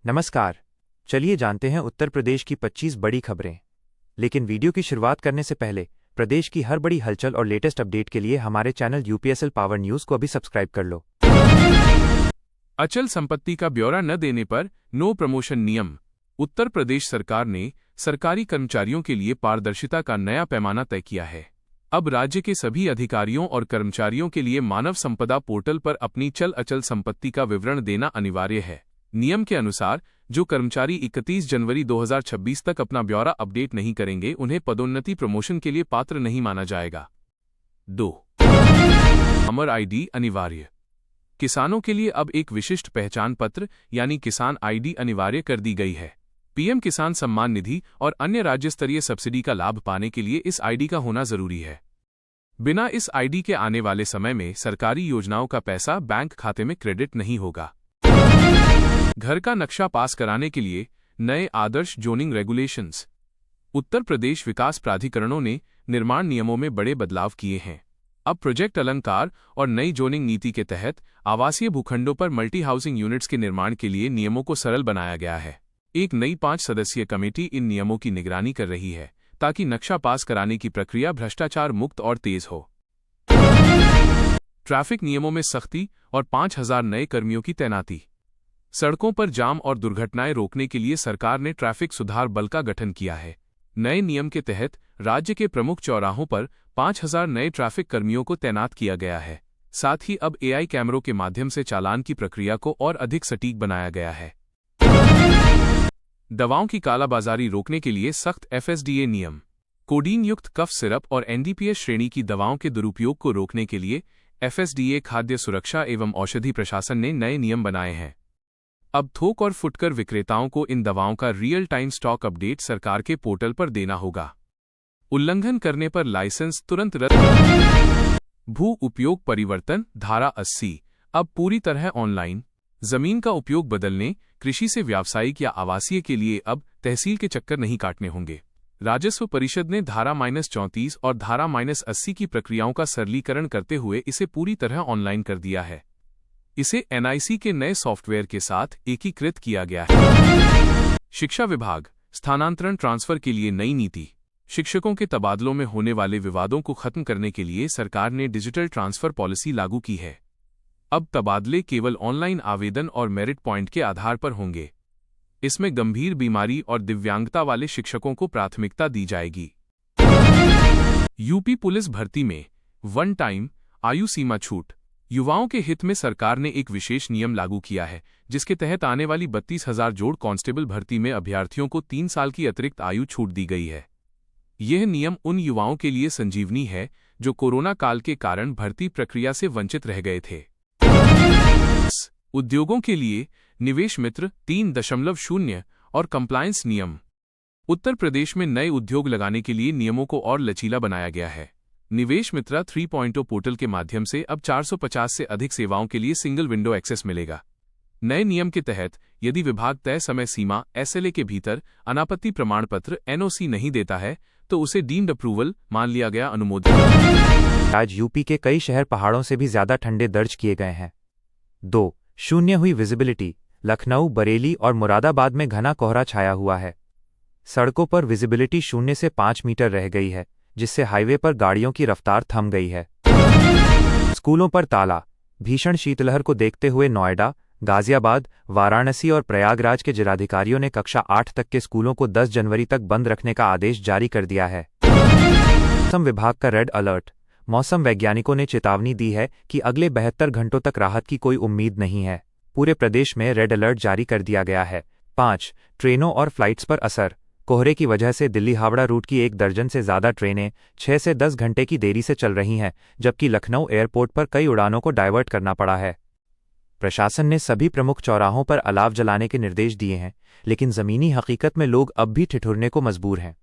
नमस्कार। चलिए जानते हैं उत्तर प्रदेश की 25 बड़ी खबरें। लेकिन वीडियो की शुरुआत करने से पहले प्रदेश की हर बड़ी हलचल और लेटेस्ट अपडेट के लिए हमारे चैनल यूपीएसएल पावर न्यूज़ को अभी सब्सक्राइब कर लो। अचल संपत्ति का ब्यौरा न देने पर नो प्रमोशन नियम। उत्तर प्रदेश सरकार ने सरकारी कर्मचारियों के लिए पारदर्शिता का नया पैमाना तय किया है। अब राज्य के सभी अधिकारियों और कर्मचारियों के लिए मानव संपदा पोर्टल पर अपनी चल अचल संपत्ति का विवरण देना अनिवार्य है। नियम के अनुसार जो कर्मचारी 31 जनवरी 2026 तक अपना ब्यौरा अपडेट नहीं करेंगे, उन्हें पदोन्नति प्रमोशन के लिए पात्र नहीं माना जाएगा। 2. अमर आईडी अनिवार्य। किसानों के लिए अब एक विशिष्ट पहचान पत्र यानी किसान आईडी अनिवार्य कर दी गई है। पीएम किसान सम्मान निधि और अन्य राज्य स्तरीय सब्सिडी का लाभ पाने के लिए इस आईडी का होना जरूरी है। बिना इस आईडी के आने वाले समय में सरकारी योजनाओं का पैसा बैंक खाते में क्रेडिट नहीं होगा। घर का नक्शा पास कराने के लिए नए आदर्श जोनिंग रेगुलेशंस। उत्तर प्रदेश विकास प्राधिकरणों ने निर्माण नियमों में बड़े बदलाव किए हैं। अब प्रोजेक्ट अलंकार और नई जोनिंग नीति के तहत आवासीय भूखंडों पर मल्टी हाउसिंग यूनिट्स के निर्माण के लिए नियमों को सरल बनाया गया है। एक नई 5 सदस्यीय कमेटी इन नियमों की निगरानी कर रही है ताकि नक्शा पास कराने की प्रक्रिया भ्रष्टाचार मुक्त और तेज हो। ट्रैफिक नियमों में सख्ती और 5000 नए कर्मियों की तैनाती। सड़कों पर जाम और दुर्घटनाएं रोकने के लिए सरकार ने ट्रैफिक सुधार बल का गठन किया है। नए नियम के तहत राज्य के प्रमुख चौराहों पर 5000 नए ट्रैफिक कर्मियों को तैनात किया गया है। साथ ही अब एआई कैमरों के माध्यम से चालान की प्रक्रिया को और अधिक सटीक बनाया गया है। दवाओं की कालाबाजारी रोकने के लिए सख्त एफएसडीए नियम। कोडीन युक्त कफ सिरप और एनडीपीएस श्रेणी की दवाओं के दुरुपयोग को रोकने के लिए एफएसडीए खाद्य सुरक्षा एवं औषधि प्रशासन ने नए नियम बनाए हैं। अब थोक और फुटकर विक्रेताओं को इन दवाओं का रियल टाइम स्टॉक अपडेट सरकार के पोर्टल पर देना होगा। उल्लंघन करने पर लाइसेंस तुरंत रद्द। भू उपयोग परिवर्तन धारा 80 अब पूरी तरह ऑनलाइन। जमीन का उपयोग बदलने, कृषि से व्यावसायिक या आवासीय के लिए अब तहसील के चक्कर नहीं काटने होंगे। राजस्व परिषद ने धारा -34 और धारा -80 की प्रक्रियाओं का सरलीकरण करते हुए इसे पूरी तरह ऑनलाइन कर दिया है। इसे एनआईसी के नए सॉफ्टवेयर के साथ एकीकृत किया गया है। शिक्षा विभाग स्थानांतरण ट्रांसफर के लिए नई नीति। शिक्षकों के तबादलों में होने वाले विवादों को खत्म करने के लिए सरकार ने डिजिटल ट्रांसफर पॉलिसी लागू की है। अब तबादले केवल ऑनलाइन आवेदन और मेरिट पॉइंट के आधार पर होंगे। इसमें गंभीर बीमारी और दिव्यांगता वाले शिक्षकों को प्राथमिकता दी जाएगी। यूपी पुलिस भर्ती में वन टाइम आयु सीमा छूट। युवाओं के हित में सरकार ने एक विशेष नियम लागू किया है, जिसके तहत आने वाली 32,000 जोड़ कांस्टेबल भर्ती में अभ्यर्थियों को 3 साल की अतिरिक्त आयु छूट दी गई है। यह नियम उन युवाओं के लिए संजीवनी है जो कोरोना काल के कारण भर्ती प्रक्रिया से वंचित रह गए थे। उद्योगों के लिए निवेश मित्र 3.0 और कंप्लायंस नियम। उत्तर प्रदेश में नए उद्योग लगाने के लिए नियमों को और लचीला बनाया गया है। निवेश मित्रा 3.0 पोर्टल के माध्यम से अब 450 से अधिक सेवाओं के लिए सिंगल विंडो एक्सेस मिलेगा। नए नियम के तहत यदि विभाग तय समय सीमा एसएलए के भीतर अनापत्ति प्रमाण पत्र एनओसी नहीं देता है तो उसे डीम्ड अप्रूवल मान लिया गया अनुमोदन। आज यूपी के कई शहर पहाड़ों से भी ज्यादा ठंडे दर्ज किए गए हैं। 2.0 हुई विजिबिलिटी। लखनऊ, बरेली और मुरादाबाद में घना कोहरा छाया हुआ है। सड़कों पर विजिबिलिटी 0 से 5 मीटर रह गई है, जिससे हाईवे पर गाड़ियों की रफ्तार थम गई है। स्कूलों पर ताला। भीषण शीतलहर को देखते हुए नोएडा, गाजियाबाद, वाराणसी और प्रयागराज के जिलाधिकारियों ने कक्षा 8 तक के स्कूलों को 10 जनवरी तक बंद रखने का आदेश जारी कर दिया है। मौसम विभाग का रेड अलर्ट। मौसम वैज्ञानिकों ने चेतावनी दी है कि अगले 72 घंटों तक राहत की कोई उम्मीद नहीं है। पूरे प्रदेश में रेड अलर्ट जारी कर दिया गया है। 5. ट्रेनों और फ्लाइट्स पर असर। कोहरे की वजह से दिल्ली हावड़ा रूट की 1 दर्जन से ज्यादा ट्रेनें 6 से 10 घंटे की देरी से चल रही हैं, जबकि लखनऊ एयरपोर्ट पर कई उड़ानों को डायवर्ट करना पड़ा है। प्रशासन ने सभी प्रमुख चौराहों पर अलाव जलाने के निर्देश दिए हैं, लेकिन जमीनी हकीकत में लोग अब भी ठिठुरने को मजबूर हैं।